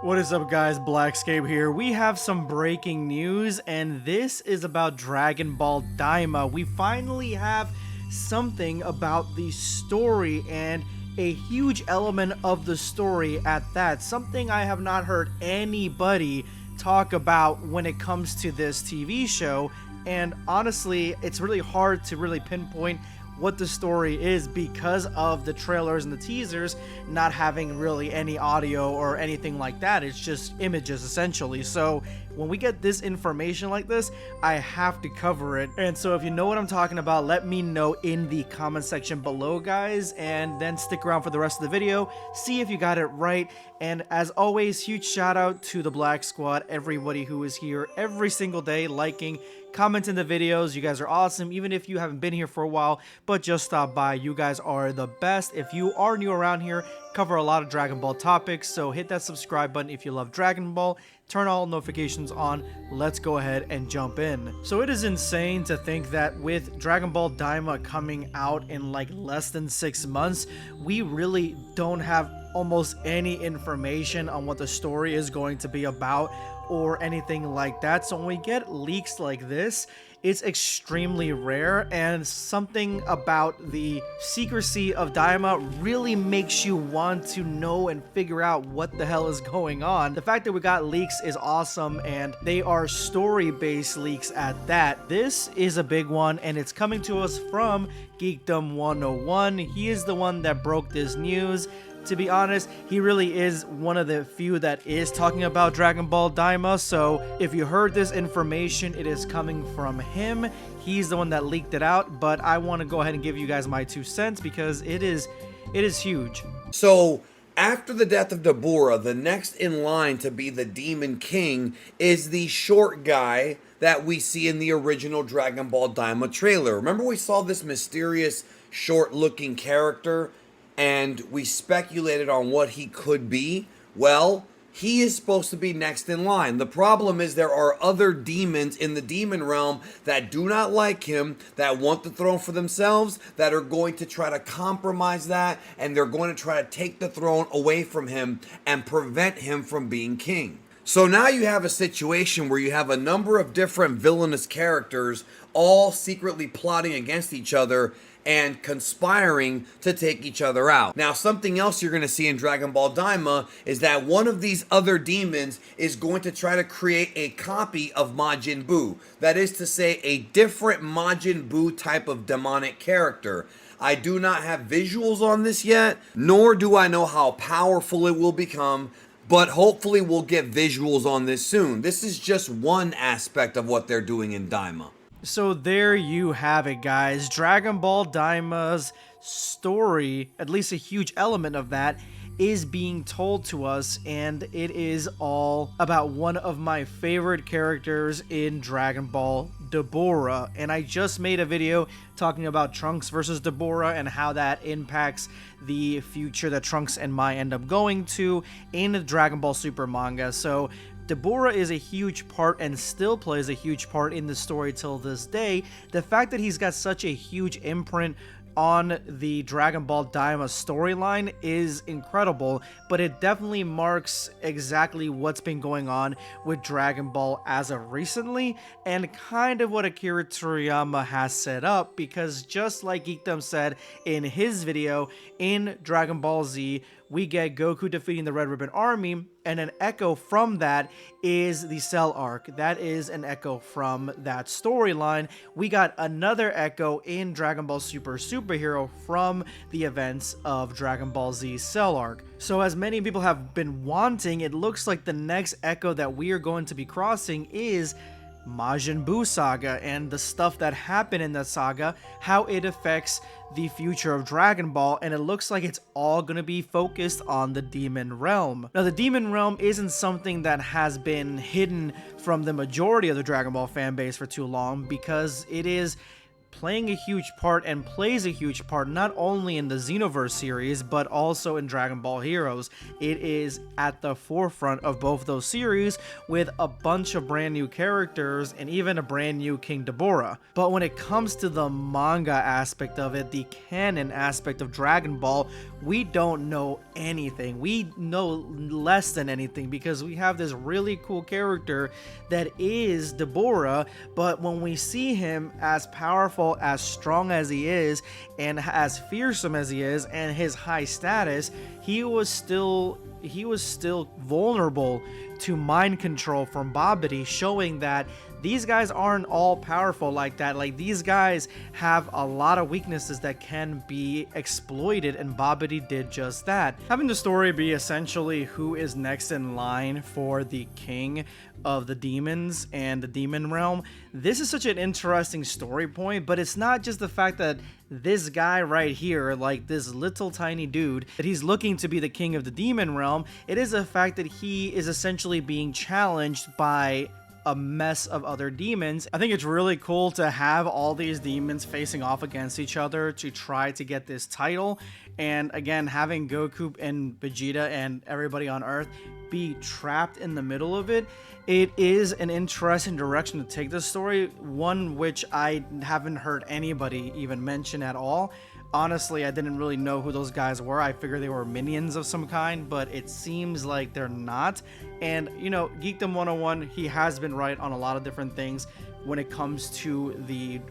What is up, guys? BlackScape here. We have some breaking news, and this is about Dragon Ball Daima. We finally have something about the story, and a huge element of the story at that. Something I have not heard anybody talk about when it comes to this TV show, and honestly, it's really hard to really pinpoint what the story is because of the trailers and the teasers not having really any audio or anything like that. It's just images essentially. So when we get this information like this, I have to cover it. And so if you know what I'm talking about, let me know in the comment section below, guys, and then stick around for the rest of the video, see if you got it right. And as always, huge shout out to the Black Squad, everybody who is here every single day liking, commenting the videos. You guys are awesome, even if you haven't been here for a while but just stop by. You guys are the best. If you are new around here, cover a lot of Dragon Ball topics, so hit that subscribe button if you love Dragon Ball, turn all notifications on. Let's go ahead and jump in. So it is insane to think that with Dragon Ball Daima coming out in like less than 6 months, we really don't have almost any information on what the story is going to be about or anything like that. So when we get leaks like this, it's extremely rare, and something about the secrecy of Daima really makes you want to know and figure out what the hell is going on. The fact that we got leaks is awesome, and they are story-based leaks at that. This is a big one, and it's coming to us from Geekdom 101. He is the one that broke this news. To be honest, he really is one of the few that is talking about Dragon Ball Daima, so if you heard this information, it is coming from him. He's the one that leaked it out, but I want to go ahead and give you guys my 2 cents because it is huge. So after the death of Dabura, the next in line to be the Demon King is the short guy that we see in the original Dragon Ball Daima trailer. Remember, we saw this mysterious short-looking character and we speculated on what he could be? Well, he is supposed to be next in line. The problem is there are other demons in the demon realm that do not like him, that want the throne for themselves, that are going to try to compromise that, and they're going to try to take the throne away from him and prevent him from being king. So now you have a situation where you have a number of different villainous characters all secretly plotting against each other and conspiring to take each other out. Now, something else you're going to see in Dragon Ball Daima is that one of these other demons is going to try to create a copy of Majin Buu. That is to say, a different Majin Buu type of demonic character. I do not have visuals on this yet, nor do I know how powerful it will become, but hopefully we'll get visuals on this soon. This is just one aspect of what they're doing in Daima. So there you have it, guys. Dragon Ball Daima's story, at least a huge element of that, is being told to us, and it is all about one of my favorite characters in Dragon Ball, Dabura. And I just made a video talking about Trunks versus Dabura and how that impacts the future that Trunks and Mai end up going to in the Dragon Ball Super manga. So Dabura is a huge part and still plays a huge part in the story till this day. The fact that he's got such a huge imprint on the Dragon Ball Daima storyline is incredible, but it definitely marks exactly what's been going on with Dragon Ball as of recently, and kind of what Akira Toriyama has set up, because just like Geekdom said in his video, in Dragon Ball Z, we get Goku defeating the Red Ribbon Army, and an echo from that is the Cell arc. That is an echo from that storyline. We got another echo in Dragon Ball Super Superhero from the events of Dragon Ball Z Cell arc. So as many people have been wanting, it looks like the next echo that we are going to be crossing is Majin Buu saga and the stuff that happened in that saga, how it affects the future of Dragon Ball, and it looks like it's all going to be focused on the Demon Realm. Now, the Demon Realm isn't something that has been hidden from the majority of the Dragon Ball fan base for too long, because it is playing a huge part and plays a huge part not only in the Xenoverse series but also in Dragon Ball Heroes. It is at the forefront of both those series with a bunch of brand new characters and even a brand new King Dabura. But when it comes to the manga aspect of it, the canon aspect of Dragon Ball, we don't know anything. We know less than anything because we have this really cool character that is Deborah, but when we see him as powerful, as strong as he is, and as fearsome as he is, and his high status, he was still vulnerable to mind control from Babidi, showing that these guys aren't all powerful like that. Like, these guys have a lot of weaknesses that can be exploited, and Babidi did just that. Having the story be essentially who is next in line for the king of the demons and the demon realm, this is such an interesting story point. But it's not just the fact that this guy right here, like this little tiny dude, that he's looking to be the king of the demon realm. It is the fact that he is essentially being challenged by a mess of other demons. I think it's really cool to have all these demons facing off against each other to try to get this title. And again, having Goku and Vegeta and everybody on Earth be trapped in the middle of it, it is an interesting direction to take this story, one which I haven't heard anybody even mention at all. Honestly, I didn't really know who those guys were. I figured they were minions of some kind, but it seems like they're not. And, you know, Geekdom 101, he has been right on a lot of different things when it comes to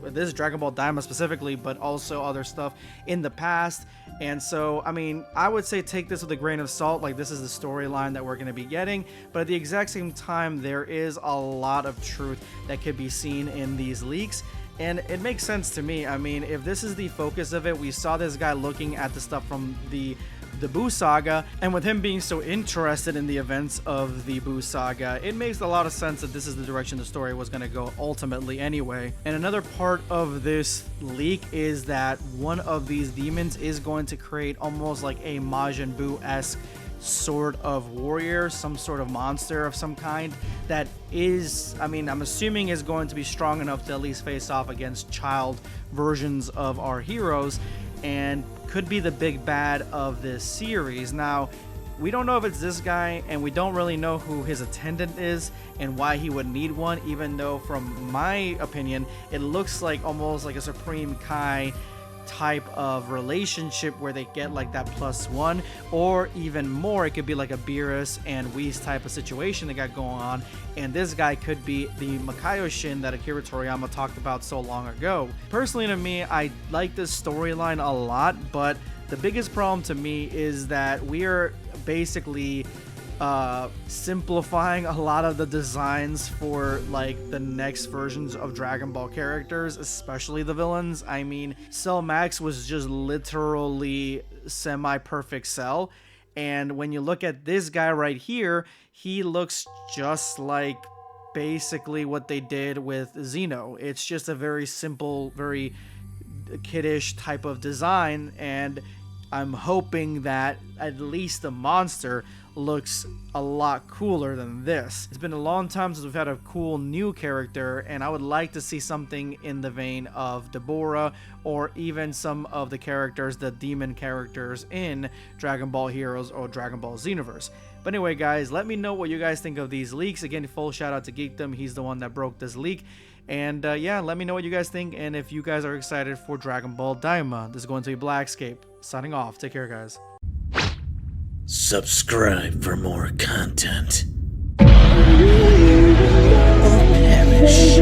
this Dragon Ball Daima specifically, but also other stuff in the past. And so, I mean, I would say take this with a grain of salt. Like, this is the storyline that we're going to be getting, but at the exact same time, there is a lot of truth that could be seen in these leaks. And it makes sense to me. I mean, if this is the focus of it, we saw this guy looking at the stuff from the Buu saga, and with him being so interested in the events of the Buu saga, it makes a lot of sense that this is the direction the story was going to go ultimately anyway. And another part of this leak is that one of these demons is going to create almost like a Majin Buu-esque sort of warrior, some sort of monster of some kind that is, I mean, I'm assuming is going to be strong enough to at least face off against child versions of our heroes, and could be the big bad of this series. Now, we don't know if it's this guy, and we don't really know who his attendant is and why he would need one, even though from my opinion it looks like almost like a Supreme Kai type of relationship where they get like that +1, or even more, it could be like a Beerus and Whis type of situation they got going on, and this guy could be the Makaioshin that Akira Toriyama talked about so long ago. Personally, to me, I like this storyline a lot, but the biggest problem to me is that we are basically simplifying a lot of the designs for like the next versions of Dragon Ball characters, especially the villains. I mean, Cell Max was just literally semi-perfect Cell, and when you look at this guy right here, he looks just like basically what they did with Xeno. It's just a very simple, very kiddish type of design, and I'm hoping that at least the monster looks a lot cooler than this. It's been a long time since we've had a cool new character, and I would like to see something in the vein of Deborah, or even some of the characters, the demon characters in Dragon Ball Heroes or Dragon Ball Xenoverse. But anyway, guys, let me know what you guys think of these leaks. Again, full shout out to Geekdom. He's the one that broke this leak. And yeah, let me know what you guys think, and if you guys are excited for Dragon Ball Daima. This is going to be BlackScape signing off. Take care, guys. Subscribe for more content. Or perish.